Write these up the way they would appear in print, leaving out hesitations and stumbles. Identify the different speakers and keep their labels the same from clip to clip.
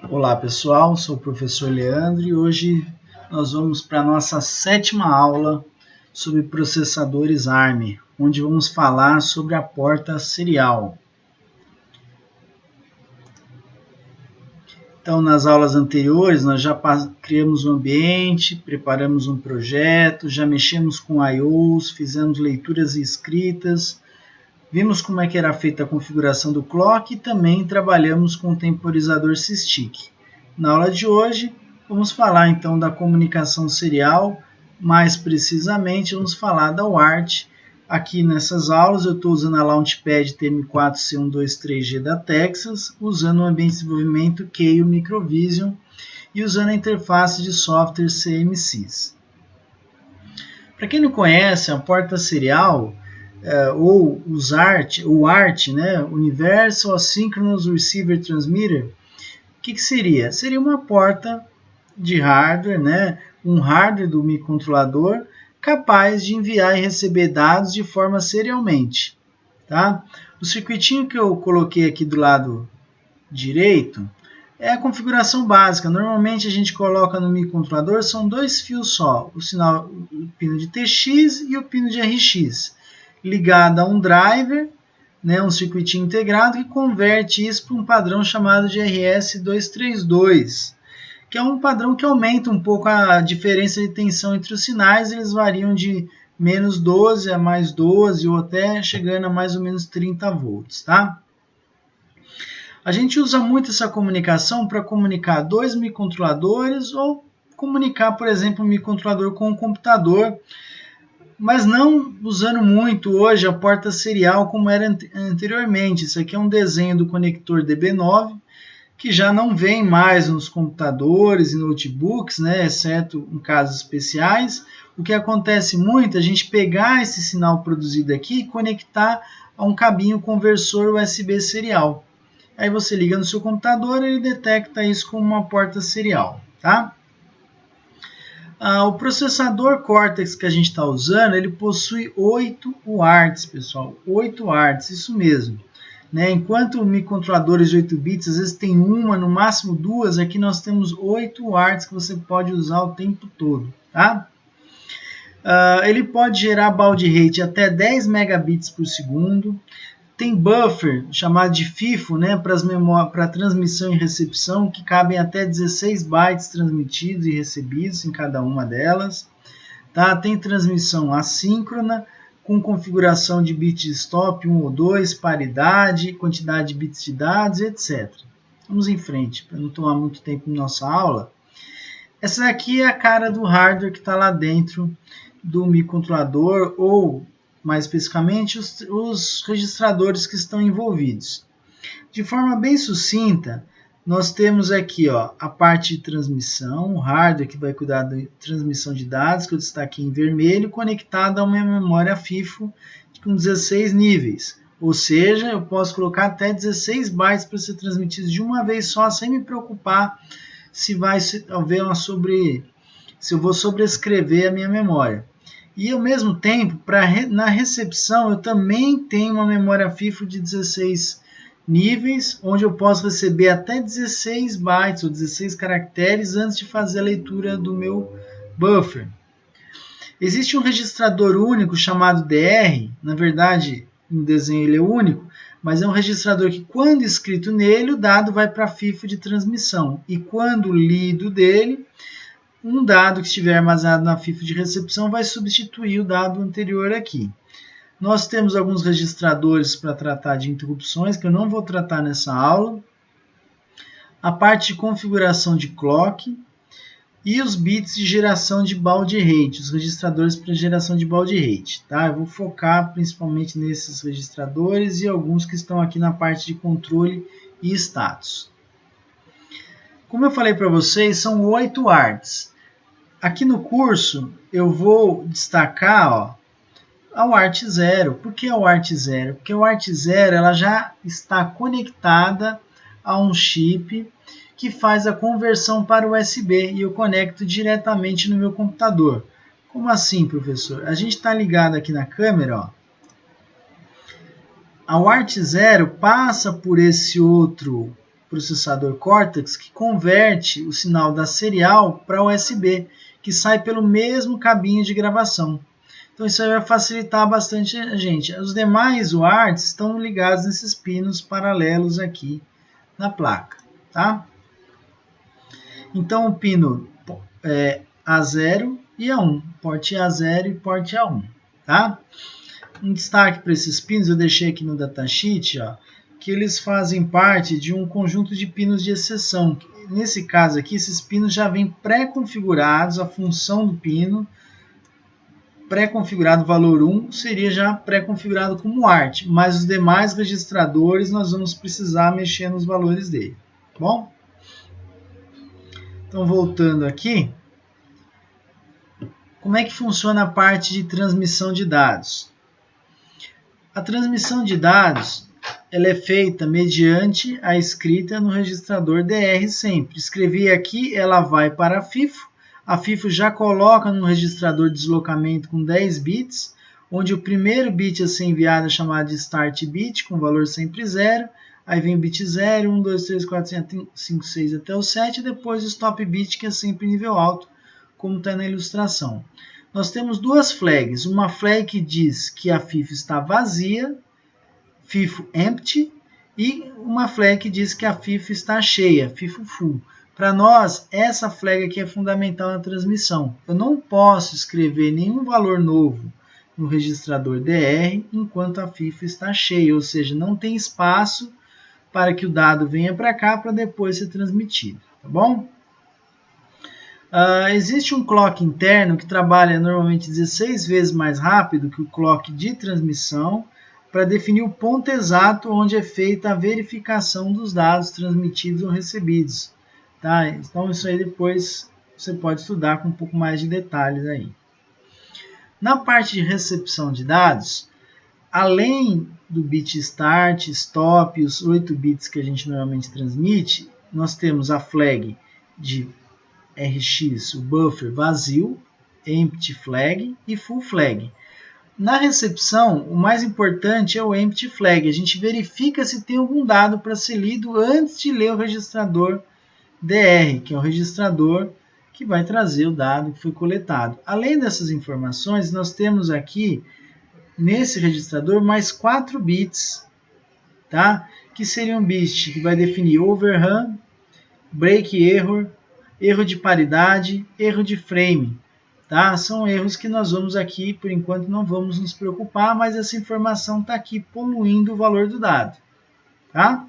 Speaker 1: Olá pessoal, sou o professor Leandro e hoje nós vamos para a nossa 7ª aula sobre processadores ARM, onde vamos falar sobre a porta serial. Então, nas aulas anteriores, nós já criamos um ambiente, preparamos um projeto, já mexemos com I/Os, fizemos leituras e escritas, vimos como é que era feita a configuração do clock e também trabalhamos com o temporizador SysTick. Na aula de hoje, vamos falar então da comunicação serial, mais precisamente vamos falar da UART. Aqui nessas aulas eu estou usando a Launchpad TM4C123G da Texas, usando o ambiente de desenvolvimento Keio Microvision e usando a interface de software CMSIS. Para quem não conhece, a porta serial ou o ART, né, Universal Asynchronous Receiver Transmitter, o que seria? Seria uma porta de hardware, né, um hardware do microcontrolador capaz de enviar e receber dados de forma serialmente. Tá? O circuitinho que eu coloquei aqui do lado direito é a configuração básica. Normalmente a gente coloca no microcontrolador, são 2 fios só, o pino de TX e o pino de RX, ligado a um driver, né, um circuitinho integrado que converte isso para um padrão chamado de RS232, que é um padrão que aumenta um pouco a diferença de tensão entre os sinais. Eles variam de menos 12 a mais 12 ou até chegando a mais ou menos 30 volts. Tá? A gente usa muito essa comunicação para comunicar 2 microcontroladores ou comunicar, por exemplo, um microcontrolador com um computador, mas não usando muito hoje a porta serial como era anteriormente. Isso aqui é um desenho do conector DB9, que já não vem mais nos computadores e notebooks, né, exceto em casos especiais. O que acontece muito é a gente pegar esse sinal produzido aqui e conectar a um cabinho conversor USB serial. Aí você liga no seu computador e ele detecta isso como uma porta serial. Tá? O processador Cortex que a gente está usando, ele possui 8 UARTs, pessoal. 8 UARTs, isso mesmo. Né? Enquanto microcontroladores de 8 bits, às vezes tem uma, no máximo 2, aqui nós temos 8 UARTs que você pode usar o tempo todo. Tá? Ele pode gerar baud rate até 10 megabits por segundo. Tem buffer, chamado de FIFO, né, para transmissão e recepção, que cabem até 16 bytes transmitidos e recebidos em cada uma delas. Tá? Tem transmissão assíncrona, com configuração de bit stop 1 ou 2, paridade, quantidade de bits de dados, etc. Vamos em frente, para não tomar muito tempo na nossa aula. Essa aqui é a cara do hardware que está lá dentro do microcontrolador, ou mais especificamente os registradores que estão envolvidos. De forma bem sucinta, nós temos aqui a parte de transmissão, o hardware que vai cuidar da transmissão de dados, que eu destaquei em vermelho, conectado a uma memória FIFO com 16 níveis. Ou seja, eu posso colocar até 16 bytes para ser transmitido de uma vez só, sem me preocupar se eu vou sobrescrever a minha memória. E ao mesmo tempo, na recepção, eu também tenho uma memória FIFO de 16 níveis, onde eu posso receber até 16 bytes ou 16 caracteres antes de fazer a leitura do meu buffer. Existe um registrador único chamado DR, na verdade, no desenho ele é único, mas é um registrador que, quando escrito nele, o dado vai para a FIFO de transmissão, e quando lido dele, um dado que estiver armazenado na FIFO de recepção vai substituir o dado anterior aqui. Nós temos alguns registradores para tratar de interrupções, que eu não vou tratar nessa aula. A parte de configuração de clock e os bits de geração de baud rate, os registradores para geração de baud rate. Tá? Eu vou focar principalmente nesses registradores e alguns que estão aqui na parte de controle e status. Como eu falei para vocês, são 8 UARTs. Aqui no curso eu vou destacar a UART 0. Por que a UART 0? Porque a UART 0 ela já está conectada a um chip que faz a conversão para USB e eu conecto diretamente no meu computador. Como assim, professor? A gente está ligado aqui na câmera. A UART 0 passa por esse outro processador Cortex que converte o sinal da serial para USB, que sai pelo mesmo cabinho de gravação. Então isso aí vai facilitar bastante a gente. Os demais UARTs estão ligados nesses pinos paralelos aqui na placa, tá? Então o pino A0 e A1, porte A0 e porte A1, tá? Um destaque para esses pinos, eu deixei aqui no datasheet, ó, que eles fazem parte de um conjunto de pinos de exceção. Nesse caso aqui, esses pinos já vêm pré-configurados, a função do pino, pré-configurado valor 1, seria já pré-configurado como ART, mas os demais registradores nós vamos precisar mexer nos valores dele, tá bom? Então, voltando aqui, como é que funciona a parte de transmissão de dados? A transmissão de dados ela é feita mediante a escrita no registrador DR sempre. Escrevi aqui, ela vai para a FIFO já coloca no registrador de deslocamento com 10 bits, onde o primeiro bit a ser enviado é chamado de start bit, com valor sempre 0, aí vem o bit 0, 1, 2, 3, 4, 5, 6 até o 7, e depois o stop bit, que é sempre nível alto, como está na ilustração. Nós temos duas flags, uma flag que diz que a FIFO está vazia, FIFO empty, e uma flag que diz que a FIFO está cheia, FIFO full. Para nós, essa flag aqui é fundamental na transmissão. Eu não posso escrever nenhum valor novo no registrador DR enquanto a FIFO está cheia, ou seja, não tem espaço para que o dado venha para cá para depois ser transmitido, tá bom? Existe um clock interno que trabalha normalmente 16 vezes mais rápido que o clock de transmissão para definir o ponto exato onde é feita a verificação dos dados transmitidos ou recebidos. Tá? Então isso aí depois você pode estudar com um pouco mais de detalhes aí. Na parte de recepção de dados, além do bit start, stop, os 8 bits que a gente normalmente transmite, nós temos a flag de RX, o buffer vazio, empty flag e full flag. Na recepção, o mais importante é o empty flag. A gente verifica se tem algum dado para ser lido antes de ler o registrador DR, que é o registrador que vai trazer o dado que foi coletado. Além dessas informações, nós temos aqui, nesse registrador, mais 4 bits, tá? Que seriam um bit que vai definir overrun, break error, erro de paridade, erro de frame. Tá? São erros que nós vamos aqui, por enquanto, não vamos nos preocupar, mas essa informação está aqui poluindo o valor do dado. Tá?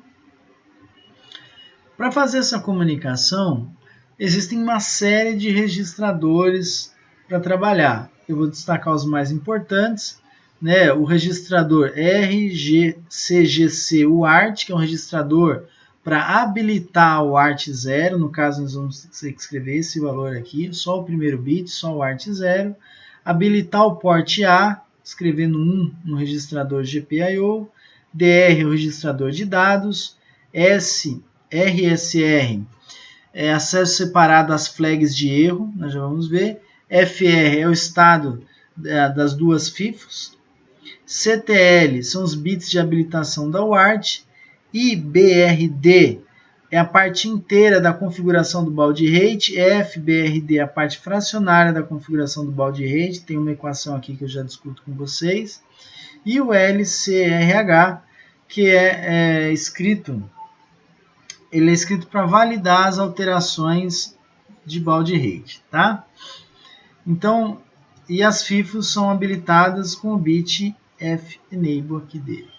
Speaker 1: Para fazer essa comunicação, existem uma série de registradores para trabalhar. Eu vou destacar os mais importantes, né? O registrador RGCGC UART, que é um registrador para habilitar o ART 0, no caso nós vamos ter que escrever esse valor aqui, só o primeiro bit, só o ART 0. Habilitar o porte A, escrevendo 1 no registrador GPIO. DR, o registrador de dados. RSR, acesso separado às flags de erro, nós já vamos ver. FR é o estado das duas FIFOs. CTL são os bits de habilitação da UART. IBRD é a parte inteira da configuração do baud rate, FBRD é a parte fracionária da configuração do baud rate, tem uma equação aqui que eu já discuto com vocês, e o LCRH, que é escrito para validar as alterações de baud rate, tá? Então, e as FIFOs são habilitadas com o bit FENABLE aqui dele.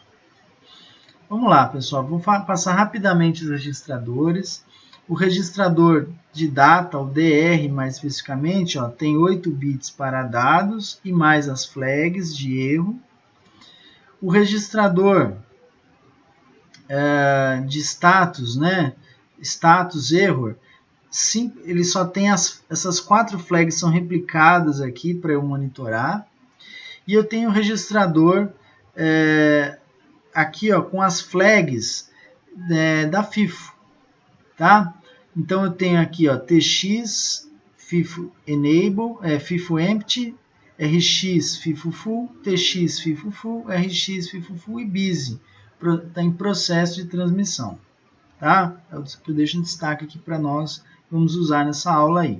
Speaker 1: Vamos lá, pessoal, vou passar rapidamente os registradores. O registrador de data, o DR mais especificamente, ó, tem 8 bits para dados e mais as flags de erro. O registrador de status, né? Status error, sim, ele só tem essas 4 flags são replicadas aqui para eu monitorar. E eu tenho o registrador aqui, ó, com as flags da FIFO, tá? Então eu tenho aqui, ó, TX, FIFO Enable, FIFO Empty, RX, FIFO Full, TX, FIFO Full, RX, FIFO Full e BUSY, está em processo de transmissão, tá? É o que eu deixo em destaque aqui para nós, vamos usar nessa aula aí.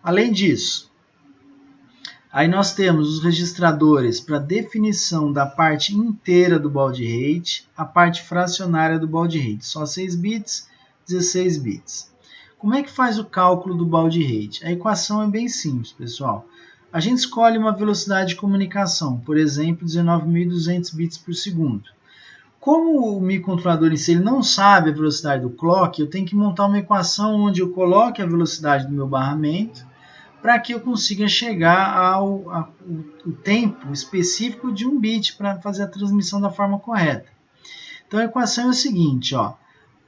Speaker 1: Além disso, aí nós temos os registradores para definição da parte inteira do baud rate, a parte fracionária do baud rate, só 6 bits, 16 bits. Como é que faz o cálculo do baud rate? A equação é bem simples, pessoal. A gente escolhe uma velocidade de comunicação, por exemplo, 19.200 bits por segundo. Como o microcontrolador em si ele não sabe a velocidade do clock, eu tenho que montar uma equação onde eu coloque a velocidade do meu barramento para que eu consiga chegar ao tempo específico de um bit para fazer a transmissão da forma correta. Então a equação é o seguinte, ó,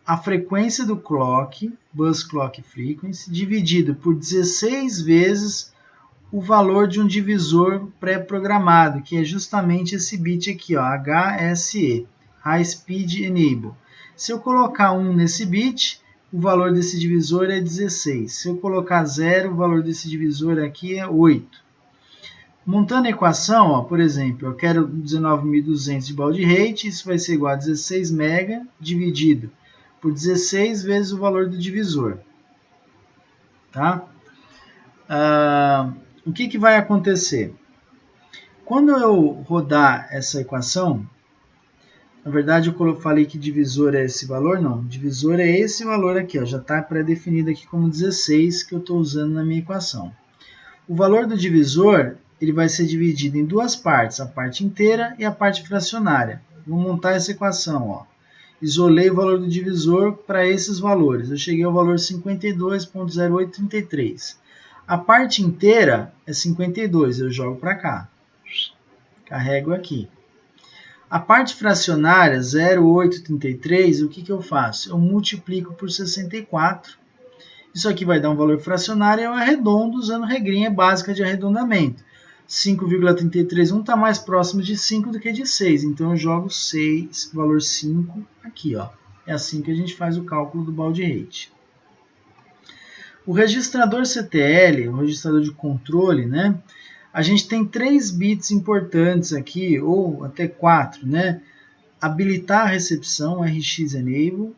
Speaker 1: a frequência do clock, bus clock frequency, dividido por 16 vezes o valor de um divisor pré-programado, que é justamente esse bit aqui, ó, HSE, High Speed Enable. Se eu colocar 1 nesse bit, o valor desse divisor é 16. Se eu colocar 0, o valor desse divisor aqui é 8. Montando a equação, ó, por exemplo, eu quero 19.200 de baud rate, isso vai ser igual a 16 MB dividido por 16 vezes o valor do divisor. Tá? O que vai acontecer? Quando eu rodar essa equação, na verdade eu falei que divisor é esse valor, não, divisor é esse valor aqui, ó, já está pré-definido aqui como 16 que eu estou usando na minha equação. O valor do divisor ele vai ser dividido em duas partes, a parte inteira e a parte fracionária. Vou montar essa equação, ó. Isolei o valor do divisor para esses valores, eu cheguei ao valor 52.0833. A parte inteira é 52, eu jogo para cá, carrego aqui. A parte fracionária, 0,833, o que eu faço? Eu multiplico por 64. Isso aqui vai dar um valor fracionário e eu arredondo usando regrinha básica de arredondamento. 5,331 está mais próximo de 5 do que de 6, então eu jogo 6, valor 5 aqui, ó. É assim que a gente faz o cálculo do baud rate. O registrador CTL, o registrador de controle, né? A gente tem 3 bits importantes aqui, ou até 4, né? Habilitar a recepção, RX Enable,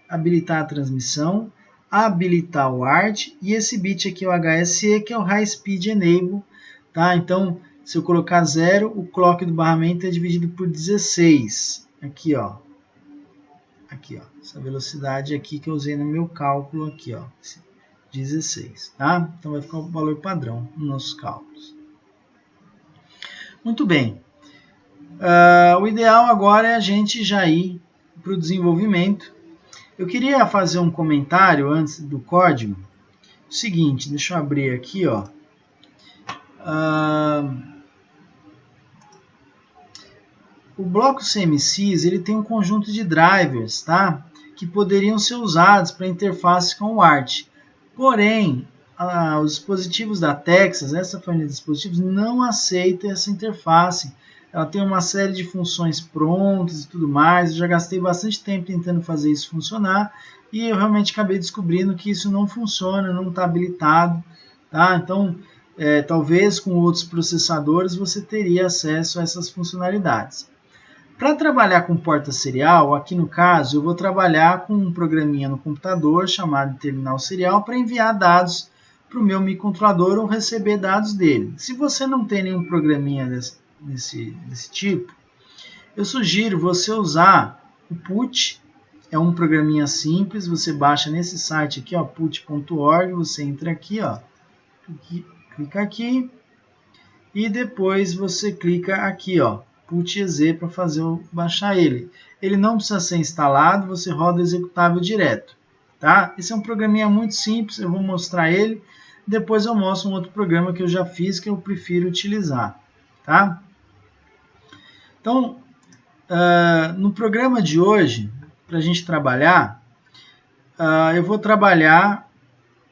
Speaker 1: habilitar a transmissão, habilitar o ART, e esse bit aqui é o HSE, que é o High Speed Enable, tá? Então, se eu colocar 0, o clock do barramento é dividido por 16. Aqui, ó. Aqui, ó. Essa velocidade aqui que eu usei no meu cálculo aqui, ó. 16, tá? Então vai ficar o valor padrão nos nossos cálculos. Muito bem. O ideal agora é a gente já ir para o desenvolvimento. Eu queria fazer um comentário antes do código. O seguinte, deixa eu abrir aqui, ó. O bloco CMSIS ele tem um conjunto de drivers, tá? Que poderiam ser usados para interface com o ART. Porém, os dispositivos da Texas, essa família de dispositivos, não aceita essa interface. Ela tem uma série de funções prontas e tudo mais. Eu já gastei bastante tempo tentando fazer isso funcionar e eu realmente acabei descobrindo que isso não funciona, não está habilitado. Tá? Então, talvez com outros processadores você teria acesso a essas funcionalidades. Para trabalhar com porta serial, aqui no caso, eu vou trabalhar com um programinha no computador chamado terminal serial para enviar dados para o meu microcontrolador ou receber dados dele. Se você não tem nenhum programinha desse tipo, eu sugiro você usar o PUT. É um programinha simples, você baixa nesse site aqui, ó, put.org, você entra aqui, ó, clica aqui e depois você clica aqui, ó, put.exe para baixar ele. Ele não precisa ser instalado, você roda o executável direto, tá? Esse é um programinha muito simples, eu vou mostrar ele, depois eu mostro um outro programa que eu já fiz que eu prefiro utilizar, tá? Então, no programa de hoje, para a gente trabalhar, eu vou trabalhar,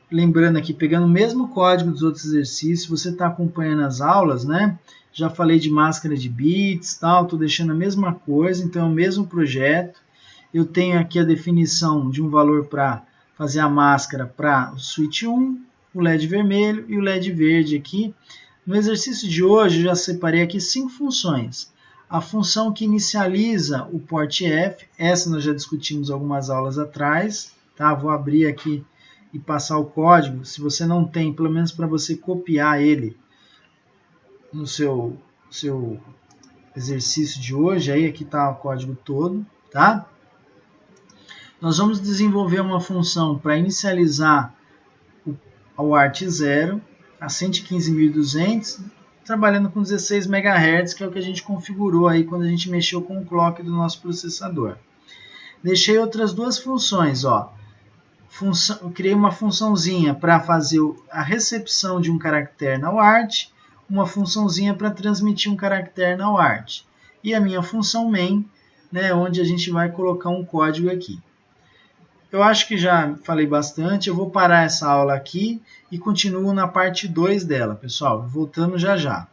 Speaker 1: lembrando aqui, pegando o mesmo código dos outros exercícios, você está acompanhando as aulas, né? Já falei de máscara de bits, tal, estou deixando a mesma coisa, então é o mesmo projeto. Eu tenho aqui a definição de um valor para fazer a máscara para o switch 1, o LED vermelho e o LED verde aqui. No exercício de hoje, eu já separei aqui 5 funções. a função que inicializa o porte F, essa nós já discutimos algumas aulas atrás, tá? Vou abrir aqui e passar o código. Se você não tem, pelo menos para você copiar ele no seu exercício de hoje, aí aqui está o código todo, tá? Nós vamos desenvolver uma função para inicializar o ART0 a 115.200, trabalhando com 16 MHz, que é o que a gente configurou aí quando a gente mexeu com o clock do nosso processador. Deixei outras duas funções, ó. Criei uma funçãozinha para fazer a recepção de um caractere na UART, uma funçãozinha para transmitir um caractere na UART. E a minha função main, né, onde a gente vai colocar um código aqui. Eu acho que já falei bastante, eu vou parar essa aula aqui e continuo na parte 2 dela, pessoal, voltando já já.